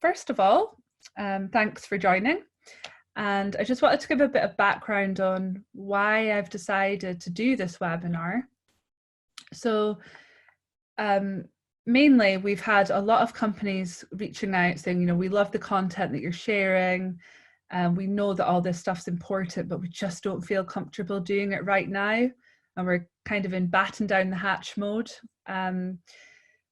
first of all, thanks for joining. And I just wanted to give a bit of background on why I've decided to do this webinar. So mainly we've had a lot of companies reaching out saying, we love the content that you're sharing. We know that all this stuff's important, but we just don't feel comfortable doing it right now. And we're kind of in batten down the hatch mode,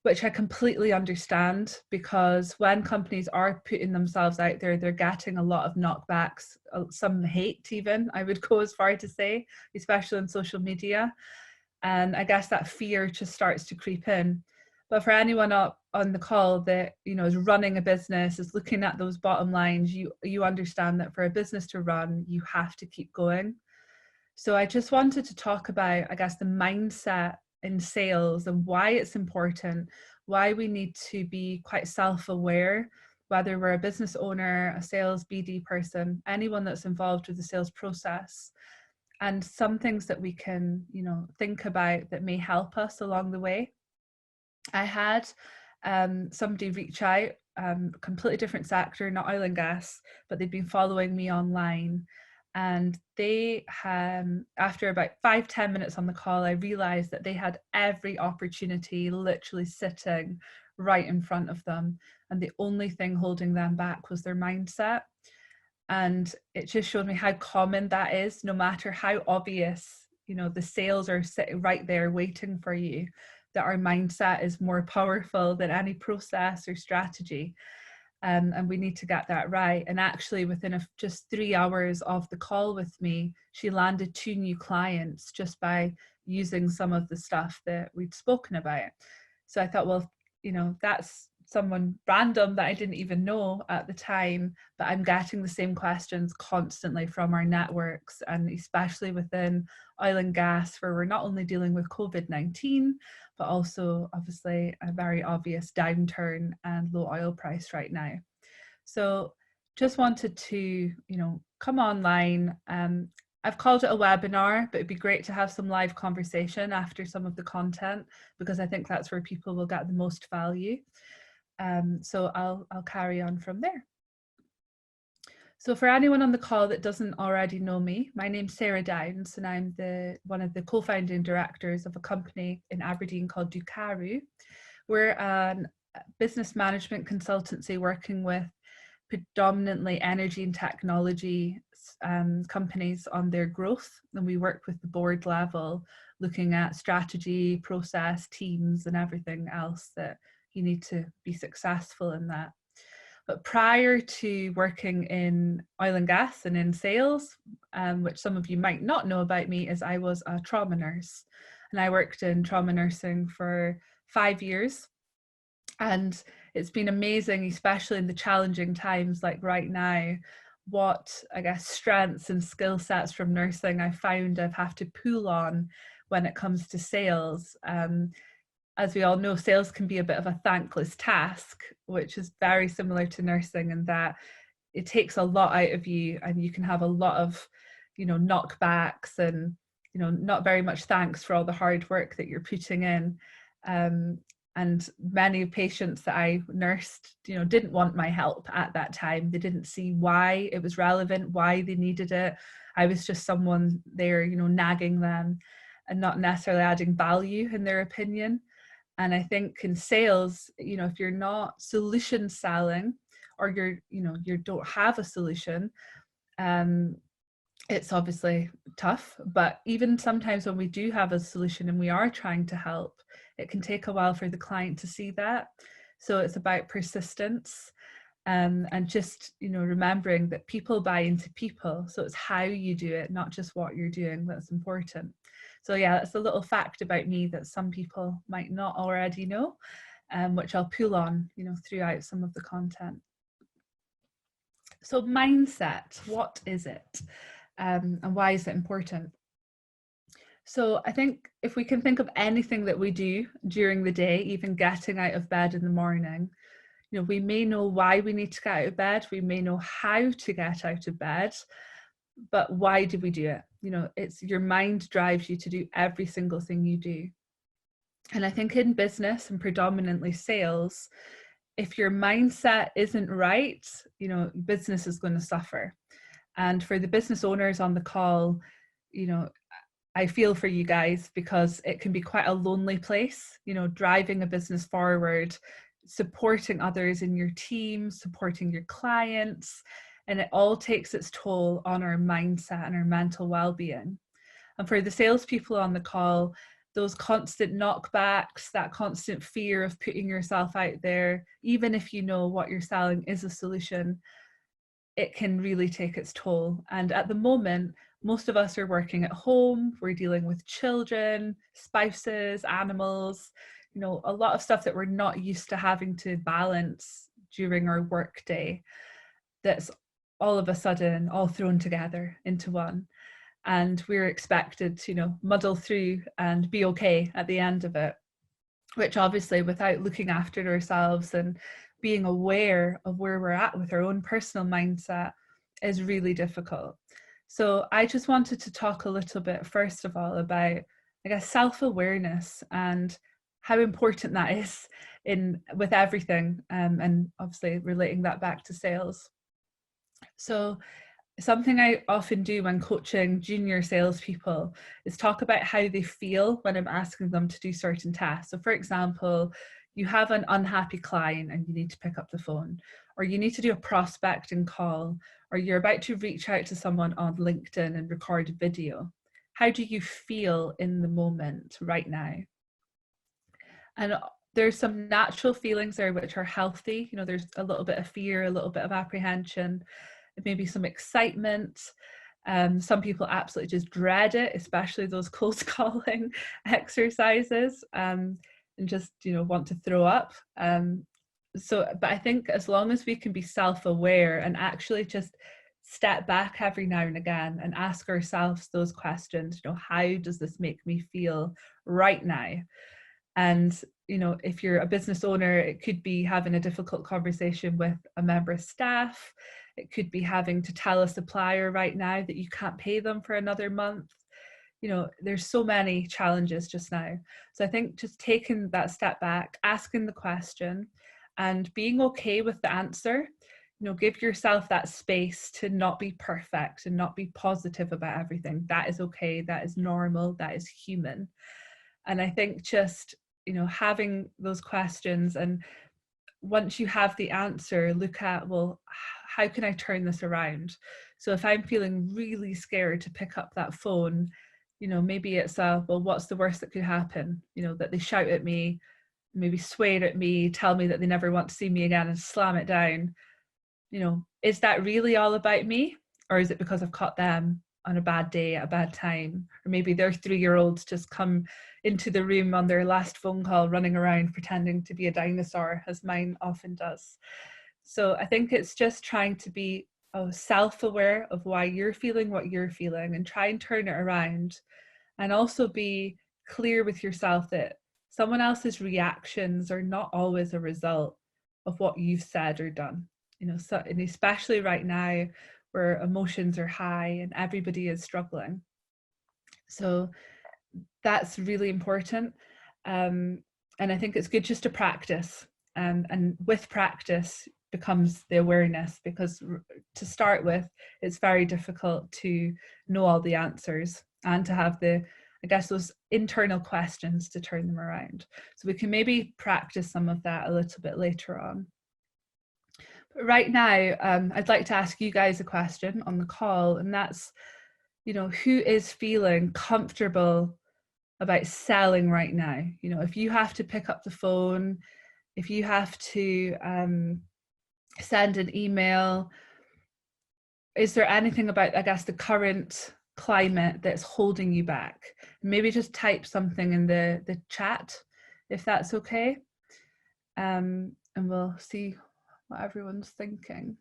which I completely understand, because when companies are putting themselves out there, they're getting a lot of knockbacks, some hate even, I would go as far to say, especially on social media. And I guess that fear just starts to creep in. But for anyone up on the call that is running a business, is looking at those bottom lines, you understand that for a business to run, you have to keep going. So I just wanted to talk about, I guess, the mindset in sales and why it's important, why we need to be quite self-aware, whether we're a business owner, a sales BD person, anyone that's involved with the sales process, and some things that we can, think about that may help us along the way. I had somebody reach out, completely different sector, not oil and gas, but they've been following me online. And they after about 5-10 minutes on the call, I realized that they had every opportunity literally sitting right in front of them. And the only thing holding them back was their mindset. And it just showed me how common that is, no matter how obvious, the sales are sitting right there waiting for you, that our mindset is more powerful than any process or strategy. And we need to get that right. And actually within just 3 hours of the call with me, she landed 2 new clients just by using some of the stuff that we'd spoken about. So I thought, well, that's someone random that I didn't even know at the time, but I'm getting the same questions constantly from our networks, and especially within oil and gas, where we're not only dealing with COVID-19, but also obviously a very obvious downturn and low oil price right now. So just wanted to, come online. I've called it a webinar, but it'd be great to have some live conversation after some of the content, because I think that's where people will get the most value. So I'll carry on from there. So for anyone on the call that doesn't already know me, my name's Sarah Downs, and I'm one of the co-founding directors of a company in Aberdeen called Doqaru. We're a business management consultancy working with predominantly energy and technology companies on their growth, and we work with the board level, looking at strategy, process, teams, and everything else that you need to be successful in that. But prior to working in oil and gas and in sales, which some of you might not know about me, is I was a trauma nurse, and I worked in trauma nursing for 5 years. And it's been amazing, especially in the challenging times like right now, what, I guess, strengths and skill sets from nursing I found I've had to pull on when it comes to sales. As we all know, sales can be a bit of a thankless task, which is very similar to nursing, in that it takes a lot out of you, and you can have a lot of, knockbacks and, not very much thanks for all the hard work that you're putting in. And many patients that I nursed, didn't want my help at that time. They didn't see why it was relevant, why they needed it. I was just someone there, nagging them and not necessarily adding value in their opinion. And I think in sales, if you're not solution selling, or you don't have a solution, it's obviously tough. But even sometimes when we do have a solution and we are trying to help, it can take a while for the client to see that. So it's about persistence, and just, remembering that people buy into people. So it's how you do it, not just what you're doing, that's important. So yeah, that's a little fact about me that some people might not already know, which I'll pull on, throughout some of the content. So mindset, what is it? And why is it important? So I think if we can think of anything that we do during the day, even getting out of bed in the morning, we may know why we need to get out of bed. We may know how to get out of bed, but why do we do it? It's your mind drives you to do every single thing you do. And I think in business, and predominantly sales, if your mindset isn't right, you know, business is going to suffer. And for the business owners on the call, you know, I feel for you guys, because it can be quite a lonely place, you know, driving a business forward, supporting others in your team, supporting your clients, and it all takes its toll on our mindset and our mental well-being. And for the salespeople on the call, those constant knockbacks, that constant fear of putting yourself out there, even if you know what you're selling is a solution, it can really take its toll. And at the moment, most of us are working at home, we're dealing with children, spouses, animals, you know, a lot of stuff that we're not used to having to balance during our work day, that's all of a sudden all thrown together into one. And we're expected to, you know, muddle through and be okay at the end of it, which obviously, without looking after ourselves and being aware of where we're at with our own personal mindset, is really difficult. So I just wanted to talk a little bit, first of all, about, I guess, self-awareness and how important that is in with everything, and obviously relating that back to sales. So something I often do when coaching junior salespeople is talk about how they feel when I'm asking them to do certain tasks. So for example, you have an unhappy client and you need to pick up the phone, or you need to do a prospecting call, or you're about to reach out to someone on LinkedIn and record a video. How do you feel in the moment right now? And there's some natural feelings there which are healthy. You know, there's a little bit of fear, a little bit of apprehension, maybe some excitement. Some people absolutely just dread it, especially those cold calling exercises, and just, you know, want to throw up. But I think as long as we can be self-aware and actually just step back every now and again and ask ourselves those questions, you know, how does this make me feel right now? And, you know, if you're a business owner, it could be having a difficult conversation with a member of staff. It could be having to tell a supplier right now that you can't pay them for another month. You know, there's so many challenges just now. So I think just taking that step back, asking the question and being okay with the answer, you know, give yourself that space to not be perfect and not be positive about everything. That is okay. That is normal. That is human. And I think just, you know, having those questions, and once you have the answer, look at, well, how can I turn this around? So if I'm feeling really scared to pick up that phone, you know, maybe it's well, what's the worst that could happen? You know, that they shout at me, maybe swear at me, tell me that they never want to see me again and slam it down. You know, is that really all about me? Or is it because I've caught them on a bad day at a bad time? Or maybe their 3-year-olds just come into the room on their last phone call, running around pretending to be a dinosaur, as mine often does. So I think it's just trying to be self-aware of why you're feeling what you're feeling and try and turn it around, and also be clear with yourself that someone else's reactions are not always a result of what you've said or done. You know, so, and especially right now where emotions are high and everybody is struggling. So that's really important. And I think it's good just to practice. And with practice becomes the awareness, because to start with, it's very difficult to know all the answers and to have the, I guess, those internal questions to turn them around. So we can maybe practice some of that a little bit later on. But right now, I'd like to ask you guys a question on the call, and that's, you know, who is feeling comfortable about selling right now? You know, if you have to pick up the phone, if you have to send an email, is there anything about, I guess, the current climate that's holding you back? Maybe just type something in the chat, if that's okay. And we'll see what everyone's thinking.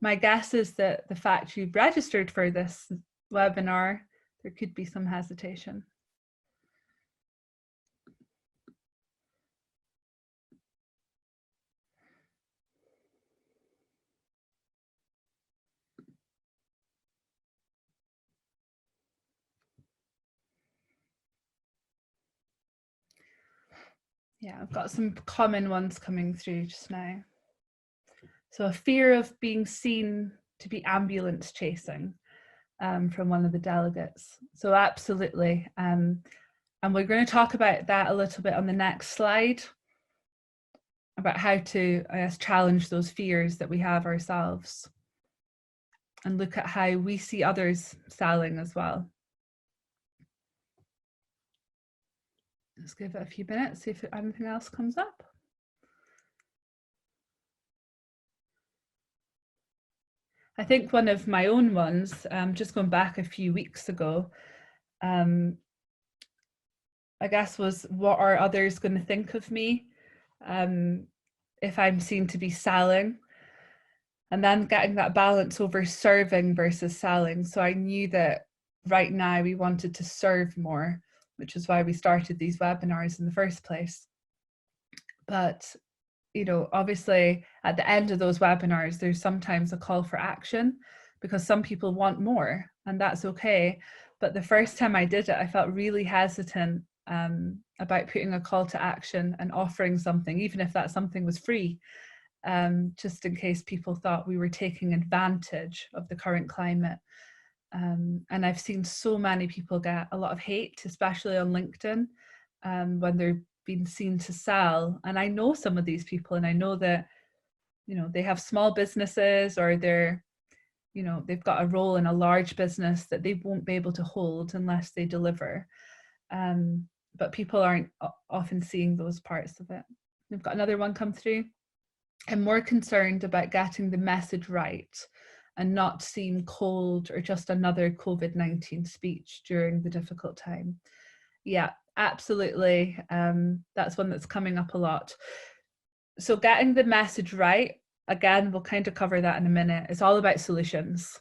My guess is that the fact you've registered for this webinar, there could be some hesitation. Yeah, I've got some common ones coming through just now. So a fear of being seen to be ambulance chasing from one of the delegates. So absolutely. And we're going to talk about that a little bit on the next slide, about how to, I guess, challenge those fears that we have ourselves and look at how we see others selling as well. Let's give it a few minutes, see if anything else comes up. I think one of my own ones, just going back a few weeks ago, I guess was, what are others going to think of me if I'm seen to be selling? And then getting that balance over serving versus selling. So I knew that right now we wanted to serve more, which is why we started these webinars in the first place. But, you know, obviously at the end of those webinars, there's sometimes a call for action because some people want more, and that's okay. But the first time I did it, I felt really hesitant about putting a call to action and offering something, even if that something was free. Just in case people thought we were taking advantage of the current climate. And I've seen so many people get a lot of hate, especially on LinkedIn, when they're being seen to sell. And I know some of these people, and I know that, you know, they have small businesses, or they're, you know, they've got a role in a large business that they won't be able to hold unless they deliver. But people aren't often seeing those parts of it. We've got another one come through. I'm more concerned about getting the message right and not seem cold or just another COVID-19 speech during the difficult time. Yeah, absolutely. That's one that's coming up a lot. So getting the message right, again, we'll kind of cover that in a minute. It's all about solutions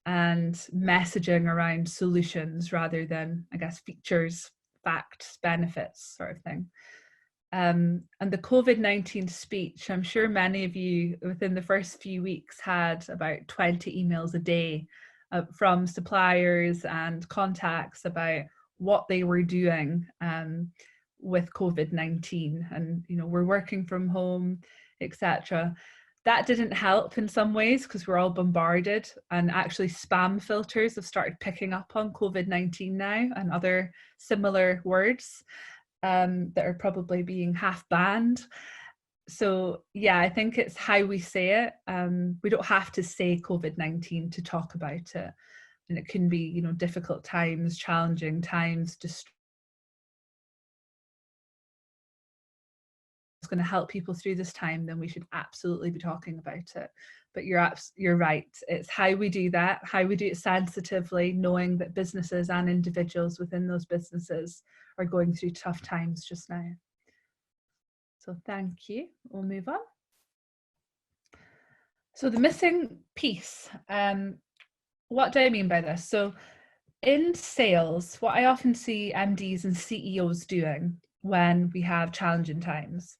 and messaging around solutions rather than, I guess, features, facts, benefits sort of thing. And the COVID-19 speech, I'm sure many of you within the first few weeks had about 20 emails a day from suppliers and contacts about what they were doing with COVID-19, and, you know, we're working from home, etc. That didn't help in some ways because we're all bombarded, and actually spam filters have started picking up on COVID-19 now and other similar words that are probably being half banned. So yeah, I think it's how we say it. We don't have to say COVID-19 to talk about it. And it can be, you know, difficult times, challenging times, it's going to help people through this time, then we should absolutely be talking about it. But you're right. It's how we do that, how we do it sensitively, knowing that businesses and individuals within those businesses are going through tough times just now. So thank you. We'll move on. So the missing piece. What do I mean by this? So in sales, what I often see MDs and CEOs doing when we have challenging times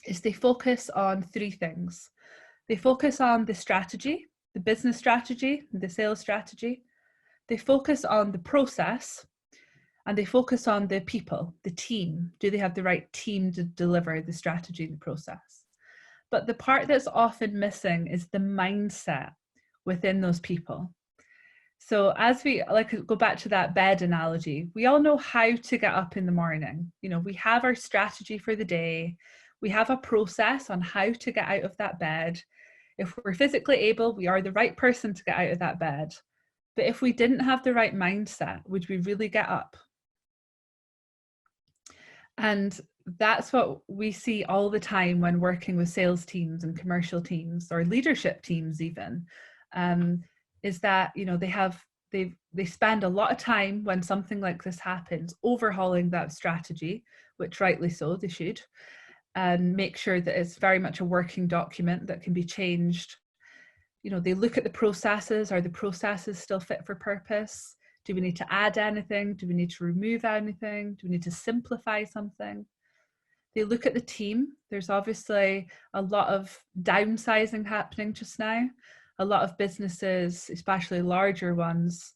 is they focus on three things. They focus on the strategy, the business strategy, the sales strategy. They focus on the process, and they focus on the people, the team. Do they have the right team to deliver the strategy and the process? But the part that's often missing is the mindset within those people. So as we go back to that bed analogy, we all know how to get up in the morning. You know, we have our strategy for the day. We have a process on how to get out of that bed. If we're physically able, we are the right person to get out of that bed. But if we didn't have the right mindset, would we really get up? And that's what we see all the time when working with sales teams and commercial teams or leadership teams even, is that, you know, they spend a lot of time when something like this happens overhauling that strategy, which rightly so, they should, and make sure that it's very much a working document that can be changed. You know, they look at the processes. Are the processes still fit for purpose? Do we need to add anything? Do we need to remove anything? Do we need to simplify something? They look at the team. There's obviously a lot of downsizing happening just now. A lot of businesses, especially larger ones,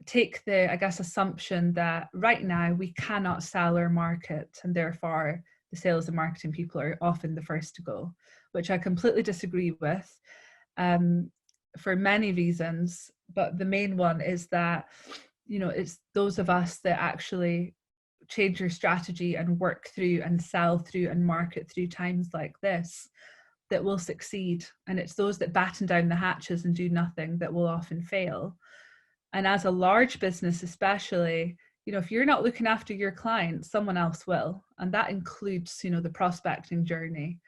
take the, I guess, assumption that right now we cannot sell our market, and therefore the sales and marketing people are often the first to go, which I completely disagree with, for many reasons. But the main one is that, it's those of us that actually change your strategy and work through and sell through and market through times like this that will succeed. And it's those that batten down the hatches and do nothing that will often fail. And as a large business, especially, if you're not looking after your clients, someone else will. And that includes, the prospecting journey.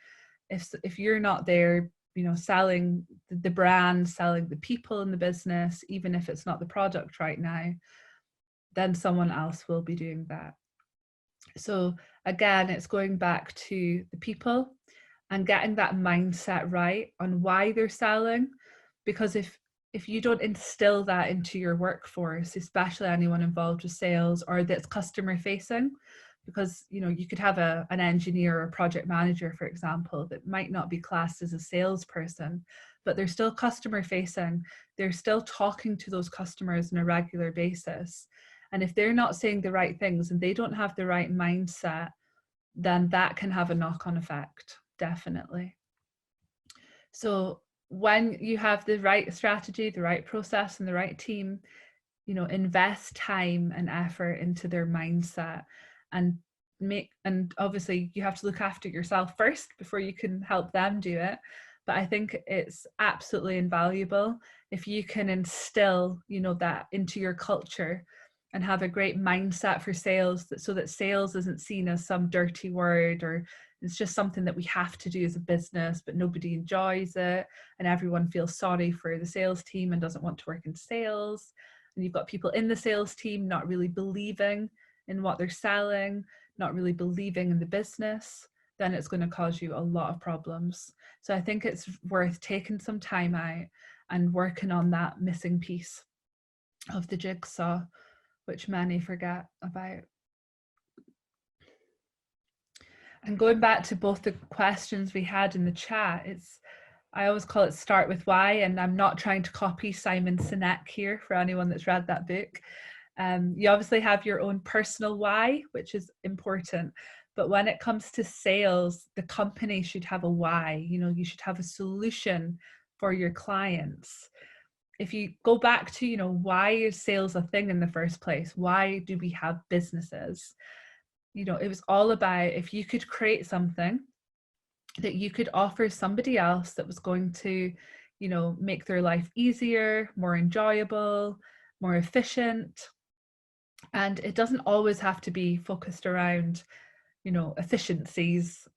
If you're not there, selling the brand, selling the people in the business, even if it's not the product right now, then someone else will be doing that. So again, it's going back to the people and getting that mindset right on why they're selling. Because if you don't instill that into your workforce, especially anyone involved with sales or that's customer facing, because you could have an engineer or a project manager, for example, that might not be classed as a salesperson, but they're still customer facing. They're still talking to those customers on a regular basis. And if they're not saying the right things and they don't have the right mindset, then that can have a knock-on effect, definitely. So when you have the right strategy, the right process, and the right team, invest time and effort into their mindset and obviously you have to look after yourself first before you can help them do it. But I think it's absolutely invaluable if you can instill, that into your culture and have a great mindset for sales, so that sales isn't seen as some dirty word, or it's just something that we have to do as a business, but nobody enjoys it. And everyone feels sorry for the sales team and doesn't want to work in sales. And you've got people in the sales team not really believing in what they're selling, not really believing in the business, then it's going to cause you a lot of problems. So I think it's worth taking some time out and working on that missing piece of the jigsaw, which many forget about. And going back to both the questions we had in the chat, I always call it start with why, and I'm not trying to copy Simon Sinek here for anyone that's read that book. You obviously have your own personal why, which is important. But when it comes to sales, the company should have a why. You should have a solution for your clients. If you go back to, why is sales a thing in the first place? Why do we have businesses? It was all about, if you could create something that you could offer somebody else that was going to, make their life easier, more enjoyable, more efficient. And it doesn't always have to be focused around, efficiencies,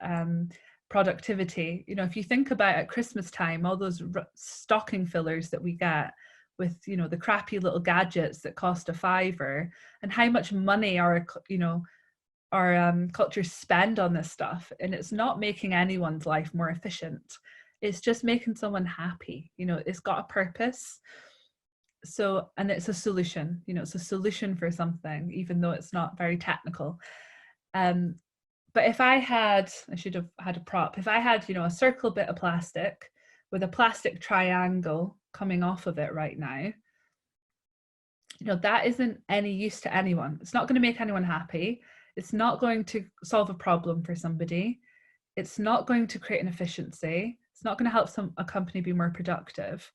productivity. If you think about at Christmas time, all those stocking fillers that we get with, the crappy little gadgets that cost a $5, and how much money our cultures spend on this stuff, and it's not making anyone's life more efficient. It's just making someone happy. It's got a purpose. So, and it's a solution. It's a solution for something, even though it's not very technical. But if I should have had a prop. If I had, a circle bit of plastic with a plastic triangle coming off of it right now, that isn't any use to anyone. It's not going to make anyone happy. It's not going to solve a problem for somebody. It's not going to create an efficiency. It's not going to help a company be more productive.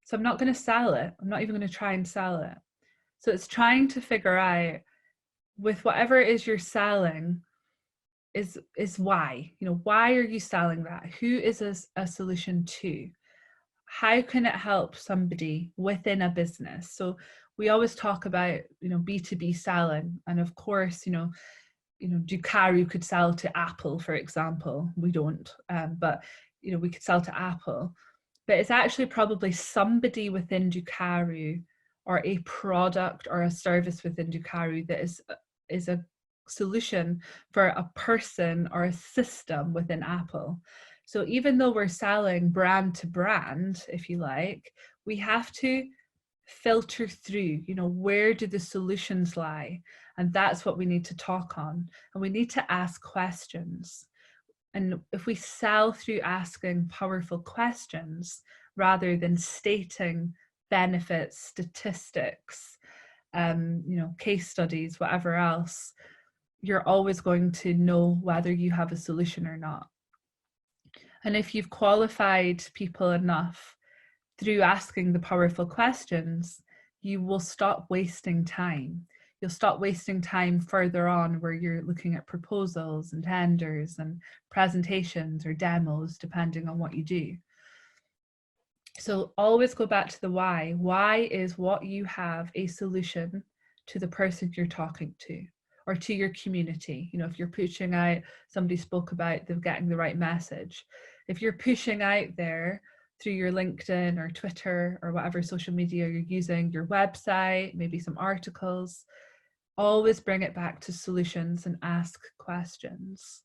So I'm not going to sell it. I'm not even going to try and sell it. So it's trying to figure out, with whatever it is you're selling, is why. Why are you selling that? Who is a solution to? How can it help somebody within a business? So we always talk about, B2B selling. And of course, Doqaru could sell to Apple, for example. We don't, but, we could sell to Apple. But it's actually probably somebody within Doqaru, or a product or a service within Doqaru, that is a solution for a person or a system within Apple. So even though we're selling brand to brand, if you like, we have to filter through, where do the solutions lie? And that's what we need to talk on. And we need to ask questions. And if we sell through asking powerful questions rather than stating benefits, statistics, case studies, whatever else, you're always going to know whether you have a solution or not. And if you've qualified people enough through asking the powerful questions, you will stop wasting time. You'll stop wasting time further on where you're looking at proposals and tenders and presentations or demos, depending on what you do. So always go back to the why. Why is what you have a solution to the person you're talking to or to your community? If you're pushing out, somebody spoke about them getting the right message. If you're pushing out there through your LinkedIn or Twitter or whatever social media you're using, your website, maybe some articles, always bring it back to solutions and ask questions.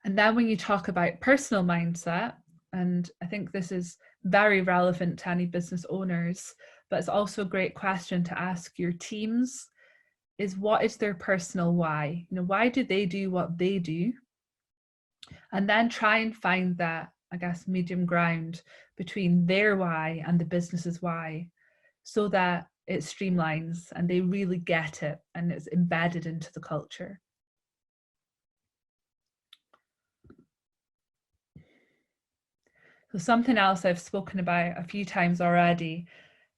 And then when you talk about personal mindset, and I think this is very relevant to any business owners, but it's also a great question to ask your teams, is what is their personal why? Why do they do what they do? And then try and find that, I guess, medium ground between their why and the business's why, so that it streamlines and they really get it and it's embedded into the culture. So something else I've spoken about a few times already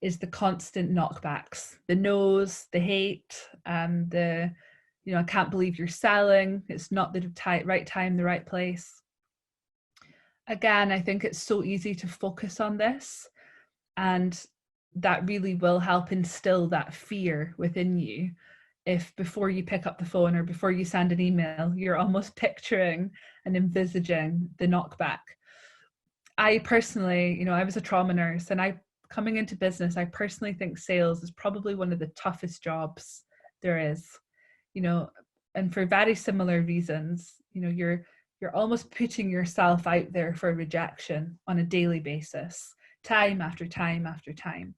is the constant knockbacks, the no's, the hate, the, I can't believe you're selling. It's not the right time, the right place. Again, I think it's so easy to focus on this, and that really will help instill that fear within you. If before you pick up the phone or before you send an email, you're almost picturing and envisaging the knockback. I personally, I was a trauma nurse, and coming into business, I personally think sales is probably one of the toughest jobs there is, and for very similar reasons. You're almost putting yourself out there for rejection on a daily basis, time after time after time.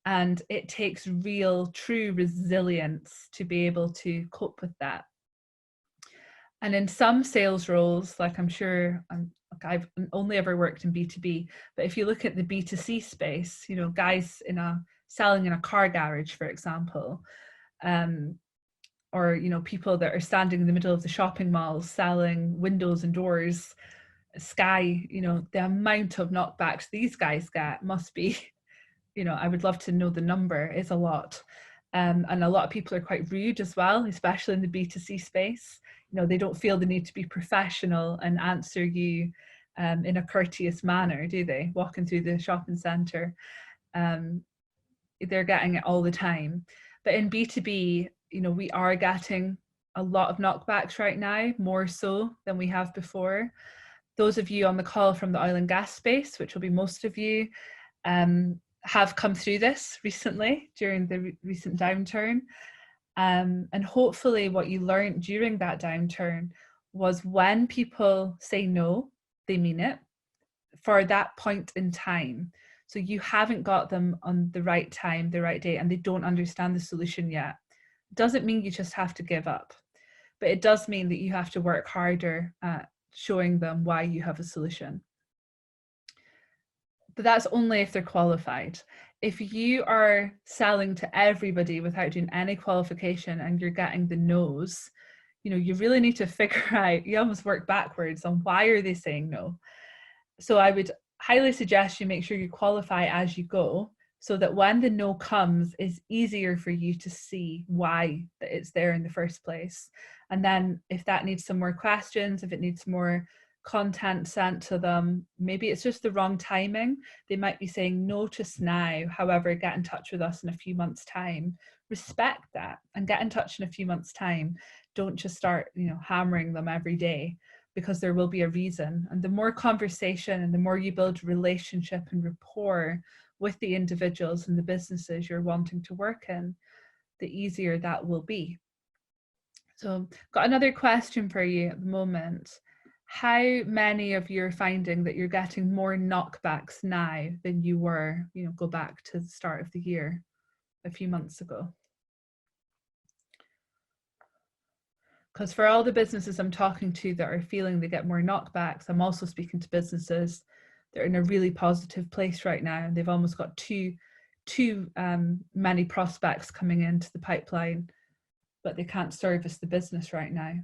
And it takes real, true resilience to be able to cope with that. And in some sales roles, like I've only ever worked in B2B, but if you look at the B2C space, guys selling in a car garage, for example, or people that are standing in the middle of the shopping malls selling windows and doors, Sky, the amount of knockbacks these guys get must be, I would love to know the number. It's a lot. And a lot of people are quite rude as well, especially in the B2C space. They don't feel the need to be professional and answer you in a courteous manner, do they? Walking through the shopping centre, they're getting it all the time. But in B2B, we are getting a lot of knockbacks right now, more so than we have before. Those of you on the call from the oil and gas space, which will be most of you, have come through this recently during the recent downturn. And hopefully what you learned during that downturn was when people say no, they mean it for that point in time. So you haven't got them on the right time, the right date, and they don't understand the solution yet. It doesn't mean you just have to give up, but it does mean that you have to work harder at showing them why you have a solution. But that's only if they're qualified. If you are selling to everybody without doing any qualification and you're getting the no's, you really need to figure out, you almost work backwards on why are they saying no. So I would highly suggest you make sure you qualify as you go, so that when the no comes, it's easier for you to see why it's there in the first place. And then if that needs some more questions, if it needs more content sent to them, maybe it's just the wrong timing. They might be saying no just now, however, get in touch with us in a few months' time. Respect that and get in touch in a few months' time. Don't just start, hammering them every day, because there will be a reason. And the more conversation and the more you build relationship and rapport with the individuals and the businesses you're wanting to work in, the easier that will be. So got another question for you at the moment. How many of you are finding that you're getting more knockbacks now than you were, go back to the start of the year a few months ago? Because for all the businesses I'm talking to that are feeling they get more knockbacks, I'm also speaking to businesses that are in a really positive place right now, and they've almost got two too many prospects coming into the pipeline, but they can't service the business right now.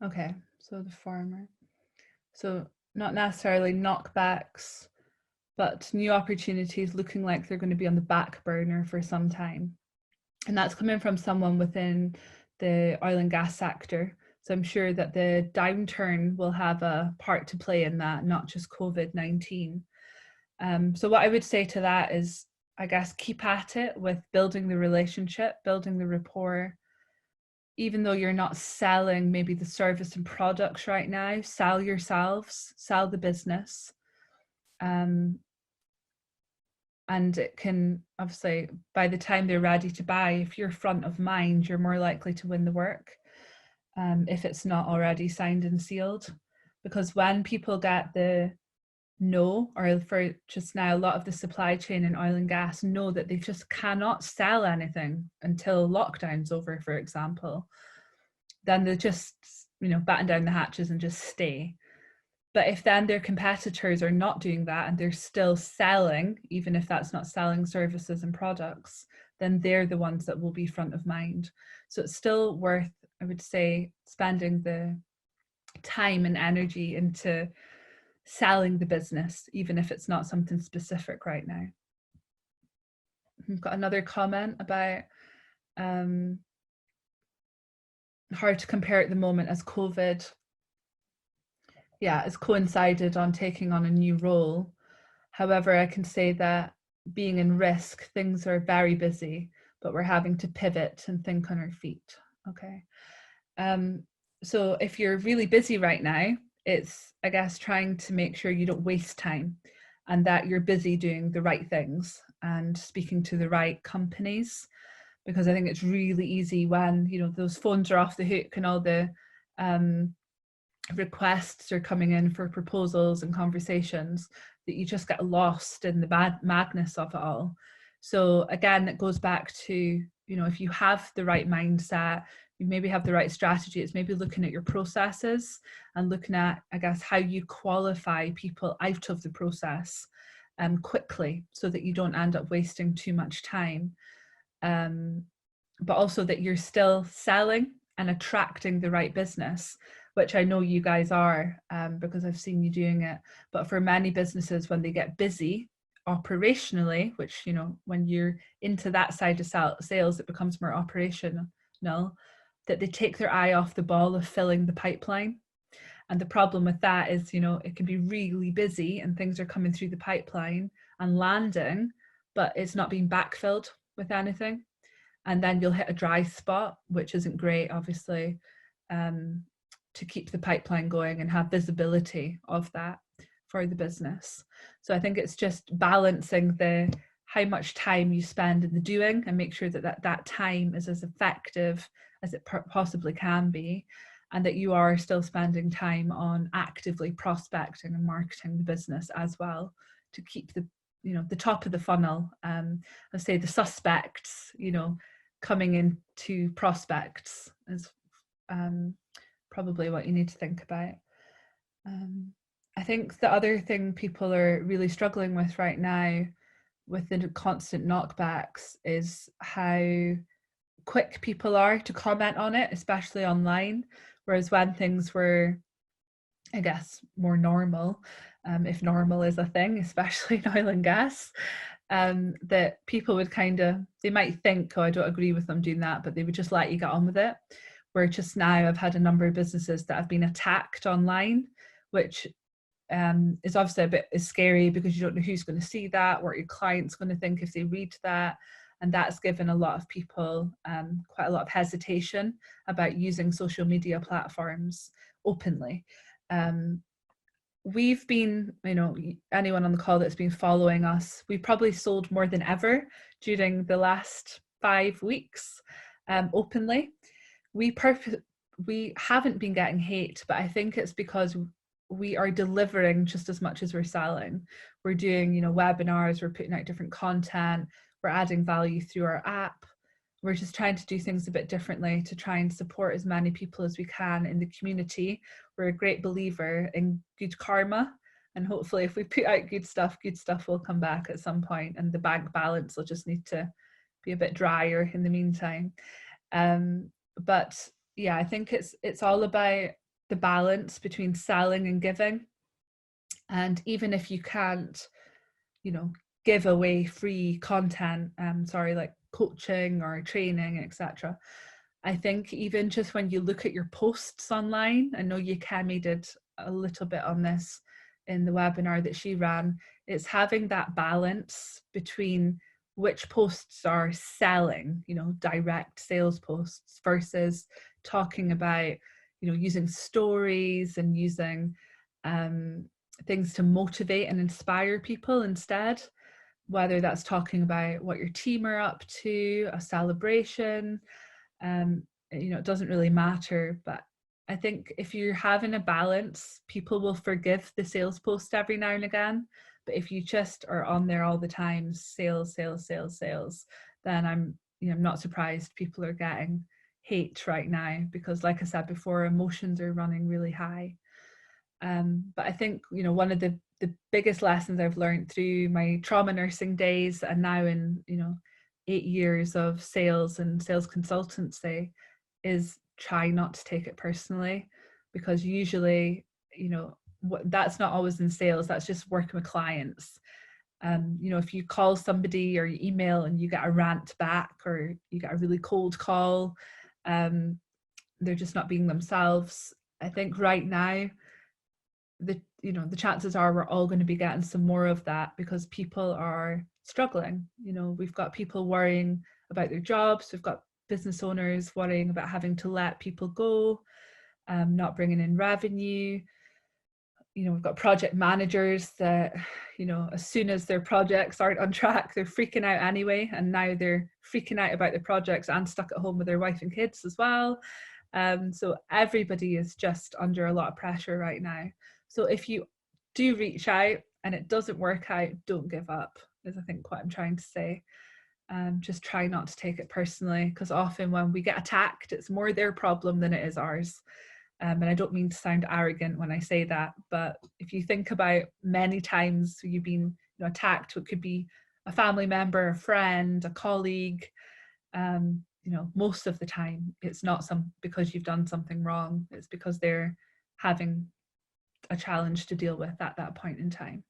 Okay, so the farmer. So not necessarily knockbacks, but new opportunities looking like they're going to be on the back burner for some time. And that's coming from someone within the oil and gas sector. So I'm sure that the downturn will have a part to play in that, not just COVID-19. So what I would say to that is, I guess, keep at it with building the relationship, building the rapport. Even though you're not selling maybe the service and products right now, sell yourselves, sell the business. And it can, obviously, by the time they're ready to buy, if you're front of mind, you're more likely to win the work, if it's not already signed and sealed. Because when people get the no, or for just now, a lot of the supply chain in oil and gas know that they just cannot sell anything until lockdown's over, for example, then they just, batten down the hatches and just stay. But if then their competitors are not doing that and they're still selling, even if that's not selling services and products, then they're the ones that will be front of mind. So it's still worth, I would say, spending the time and energy into selling the business, even if it's not something specific right now. I've got another comment about hard to compare at the moment as COVID, has coincided on taking on a new role. However, I can say that being in risk, things are very busy, but we're having to pivot and think on our feet. Okay. So if you're really busy right now, it's, I guess, trying to make sure you don't waste time and that you're busy doing the right things and speaking to the right companies, because I think it's really easy when, those phones are off the hook and all the requests are coming in for proposals and conversations, that you just get lost in the madness of it all. So again, it goes back to, if you have the right mindset, you maybe have the right strategy, it's maybe looking at your processes and looking at, I guess, how you qualify people out of the process quickly so that you don't end up wasting too much time. But also that you're still selling and attracting the right business, which I know you guys are, because I've seen you doing it. But for many businesses, when they get busy operationally, which, when you're into that side of sales, it becomes more operational, that they take their eye off the ball of filling the pipeline. And the problem with that is, it can be really busy and things are coming through the pipeline and landing, but it's not being backfilled with anything. And then you'll hit a dry spot, which isn't great, obviously, to keep the pipeline going and have visibility of that for the business. So I think it's just balancing how much time you spend in the doing and make sure that time is as effective as it possibly can be, and that you are still spending time on actively prospecting and marketing the business as well, to keep the top of the funnel, let's say the suspects, coming into prospects is probably what you need to think about. I think the other thing people are really struggling with right now with the constant knockbacks is how quick people are to comment on it, especially online. Whereas when things were, I guess, more normal, if normal is a thing, especially in oil and gas, that people would they might think, oh, I don't agree with them doing that, but they would just let you get on with it. Where just now I've had a number of businesses that have been attacked online, which is obviously a bit scary because you don't know who's going to see that, what your client's going to think if they read that. And that's given a lot of people quite a lot of hesitation about using social media platforms openly. We've been, anyone on the call that's been following us, we've probably sold more than ever during the last 5 weeks openly. We haven't been getting hate, but I think it's because we are delivering just as much as we're selling. We're doing, you know, webinars, we're putting out different content, we're adding value through our app. We're just trying to do things a bit differently to try and support as many people as we can in the community. We're a great believer in good karma, and hopefully if we put out good stuff will come back at some point, and the bank balance will just need to be a bit drier in the meantime. But yeah, I think it's all about the balance between selling and giving. And even if you can't, you know, give away free content, like coaching or training, etc. I think even just when you look at your posts online, I know Kemi did a little bit on this in the webinar that she ran, it's having that balance between which posts are selling, you know, direct sales posts versus talking about, you know, using stories and using things to motivate and inspire people instead, whether that's talking about what your team are up to, a celebration, you know, it doesn't really matter. But I think if you're having a balance, people will forgive the sales post every now and again. But if you just are on there all the time, sales, sales, sales, sales, then I'm not surprised people are getting hate right now, because like I said before, emotions are running really high. But I think, you know, one of the biggest lessons I've learned through my trauma nursing days and now in, you know, 8 years of sales and sales consultancy is try not to take it personally, because usually, you know, that's not always in sales, that's just working with clients. You know, if you call somebody or you email and you get a rant back, or you get a really cold call, they're just not being themselves. I think right now, the chances are we're all going to be getting some more of that, because people are struggling. You know, we've got people worrying about their jobs, we've got business owners worrying about having to let people go, not bringing in revenue. You know, we've got project managers that, you know, as soon as their projects aren't on track, they're freaking out anyway, and now they're freaking out about the projects and stuck at home with their wife and kids as well. So everybody is just under a lot of pressure right now. So if you do reach out and it doesn't work out, don't give up, is I think what I'm trying to say. Just try not to take it personally, because often when we get attacked, it's more their problem than it is ours. And I don't mean to sound arrogant when I say that, but if you think about many times you've been, you know, attacked, it could be a family member, a friend, a colleague, you know, most of the time it's not because you've done something wrong, it's because they're having a challenge to deal with at that point in time.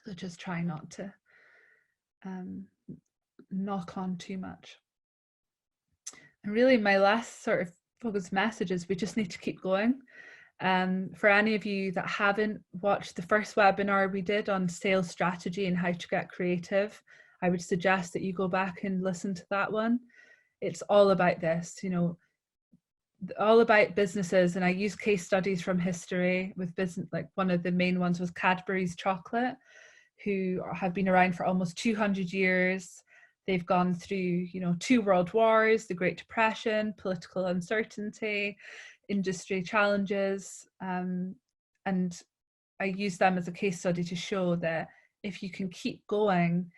So just try not to knock on too much. And really my last sort of focused message is we just need to keep going. For any of you that haven't watched the first webinar we did on sales strategy and how to get creative, I would suggest that you go back and listen to that one. It's all about this, you know, all about businesses, and I use case studies from history with business. Like one of the main ones was Cadbury's chocolate, who have been around for almost 200 years. They've gone through, you know, 2 world wars, the Great Depression, political uncertainty, industry challenges, and I use them as a case study to show that if you can keep going,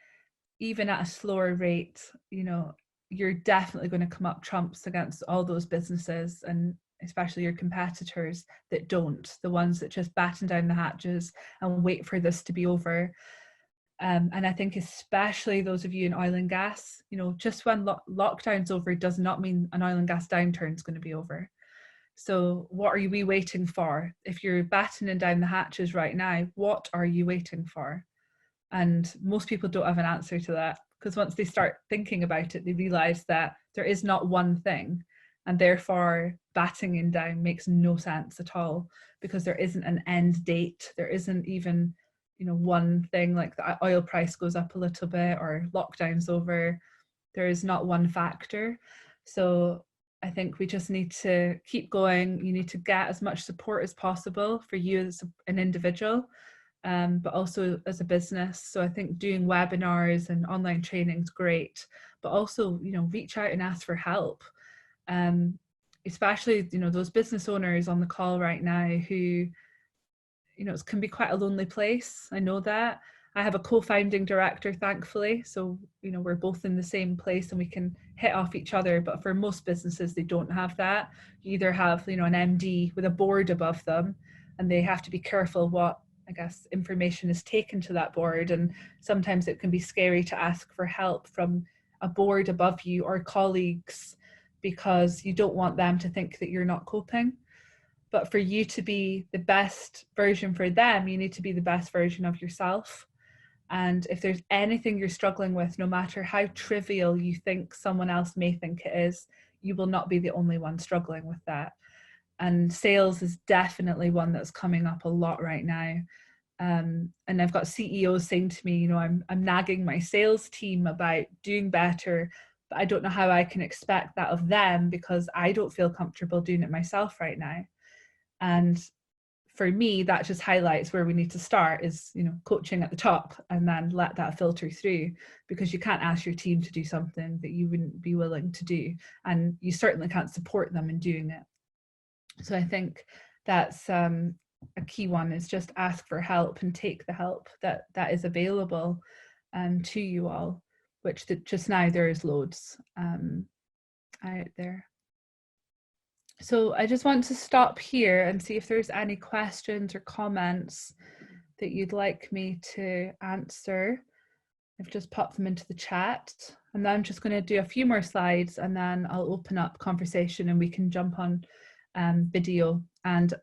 even at a slower rate, you know, you're definitely going to come up trumps against all those businesses, and especially your competitors that don't, the ones that just batten down the hatches and wait for this to be over. And I think especially those of you in oil and gas, you know, just when lockdown's over does not mean an oil and gas downturn is going to be over. So what are we waiting for? If you're battening down the hatches right now, what are you waiting for? And most people don't have an answer to that, because once they start thinking about it, they realize that there is not one thing, and therefore battening down makes no sense at all, because there isn't an end date. There isn't even, you know, one thing like the oil price goes up a little bit or lockdown's over. There is not one factor. So I think we just need to keep going. You need to get as much support as possible for you as an individual. but also as a business. So I think doing webinars and online training is great, but also, you know, reach out and ask for help. Especially, you know, those business owners on the call right now who, you know, it can be quite a lonely place. I know that. I have a co-founding director, thankfully. So, you know, we're both in the same place and we can hit off each other. But for most businesses, they don't have that. You either have, you know, an MD with a board above them, and they have to be careful what, I guess, information is taken to that board. And sometimes it can be scary to ask for help from a board above you or colleagues, because you don't want them to think that you're not coping. But for you to be the best version for them, you need to be the best version of yourself. And if there's anything you're struggling with, no matter how trivial you think someone else may think it is, you will not be the only one struggling with that. And sales is definitely one that's coming up a lot right now. And I've got CEOs saying to me, you know, I'm nagging my sales team about doing better, but I don't know how I can expect that of them because I don't feel comfortable doing it myself right now. And for me, that just highlights where we need to start is, you know, coaching at the top, and then let that filter through, because you can't ask your team to do something that you wouldn't be willing to do, and you certainly can't support them in doing it. So I think that's a key one, is just ask for help and take the help that is available to you all, which just now there is loads out there. So I just want to stop here and see if there's any questions or comments that you'd like me to answer. I've just popped them into the chat, and then I'm just going to do a few more slides and then I'll open up conversation and we can jump on video. And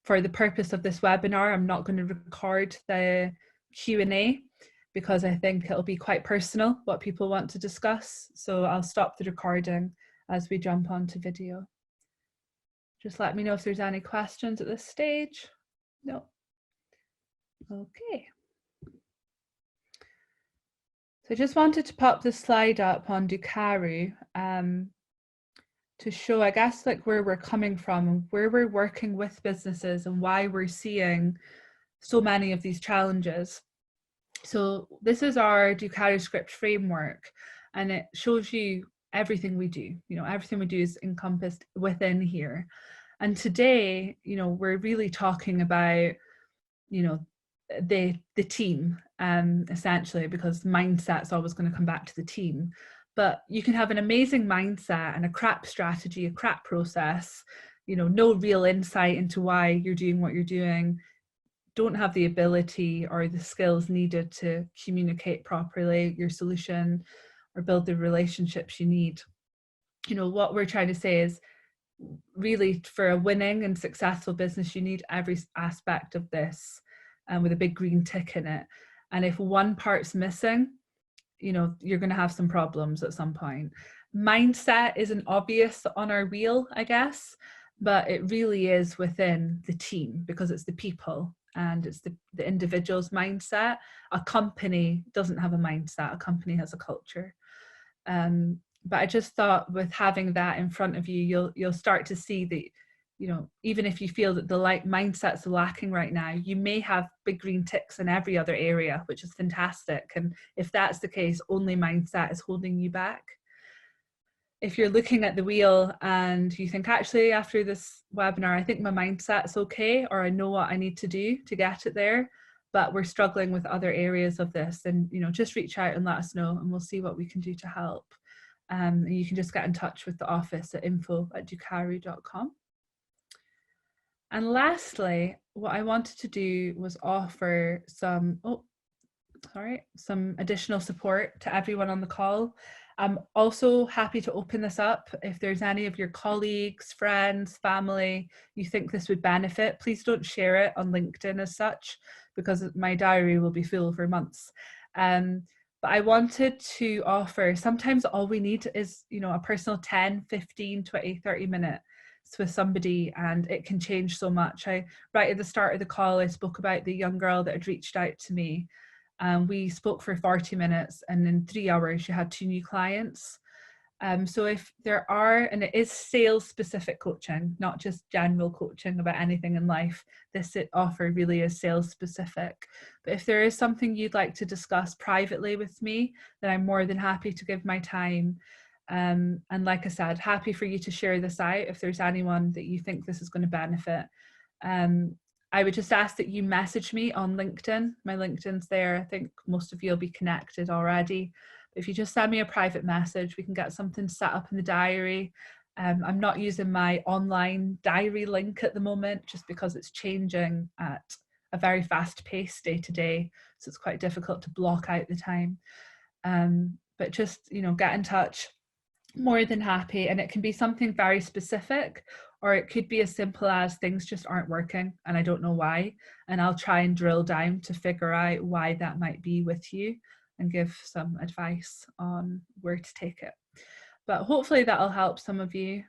for the purpose of this webinar, I'm not going to record the Q&A because I think it'll be quite personal what people want to discuss. So I'll stop the recording as we jump onto video. Just let me know if there's any questions at this stage. No. Okay. So I just wanted to pop this slide up on Doqaru to show, I guess, like where we're coming from and where we're working with businesses and why we're seeing so many of these challenges. So this is our Doqaru script framework, and it shows you everything we do. You know, everything we do is encompassed within here. And today, you know, we're really talking about, you know, the team, essentially, because mindset's always going to come back to the team. But you can have an amazing mindset and a crap strategy, a crap process, you know, no real insight into why you're doing what you're doing, don't have the ability or the skills needed to communicate properly your solution or build the relationships you need. You know, what we're trying to say is, really, for a winning and successful business, you need every aspect of this with a big green tick in it. And if one part's missing, you know, you're going to have some problems at some point. Mindset isn't obvious on our wheel, I guess, but it really is within the team, because it's the people and it's the individual's mindset. A company doesn't have a mindset, a company has a culture. But I just thought, with having that in front of you, you'll start to see that, you know, even if you feel that the mindset's lacking right now, you may have big green ticks in every other area, which is fantastic. And if that's the case, only mindset is holding you back. If you're looking at the wheel and you think, actually, after this webinar, I think my mindset's okay, or I know what I need to do to get it there, but we're struggling with other areas of this, then, you know, just reach out and let us know, and we'll see what we can do to help. You can just get in touch with the office at info@doqaru.com. And lastly, what I wanted to do was offer some additional support to everyone on the call. I'm also happy to open this up. If there's any of your colleagues, friends, family, you think this would benefit, please don't share it on LinkedIn as such, because my diary will be full for months. But I wanted to offer, sometimes all we need is, you know, a personal 10, 15, 20, 30 minutes with somebody, and it can change so much. Right at the start of the call, I spoke about the young girl that had reached out to me. We spoke for 40 minutes, and in 3 hours she had 2 new clients. So if there are, and it is sales specific coaching, not just general coaching about anything in life, this offer really is sales specific. But if there is something you'd like to discuss privately with me, then I'm more than happy to give my time. And like I said, happy for you to share this out if there's anyone that you think this is going to benefit. I would just ask that you message me on LinkedIn. My LinkedIn's there. I think most of you will be connected already. If you just send me a private message, we can get something set up in the diary. I'm not using my online diary link at the moment just because it's changing at a very fast pace day to day. So it's quite difficult to block out the time. But just, get in touch. More than happy. And it can be something very specific, or it could be as simple as things just aren't working and I don't know why. And I'll try and drill down to figure out why that might be with you and give some advice on where to take it. But hopefully that'll help some of you.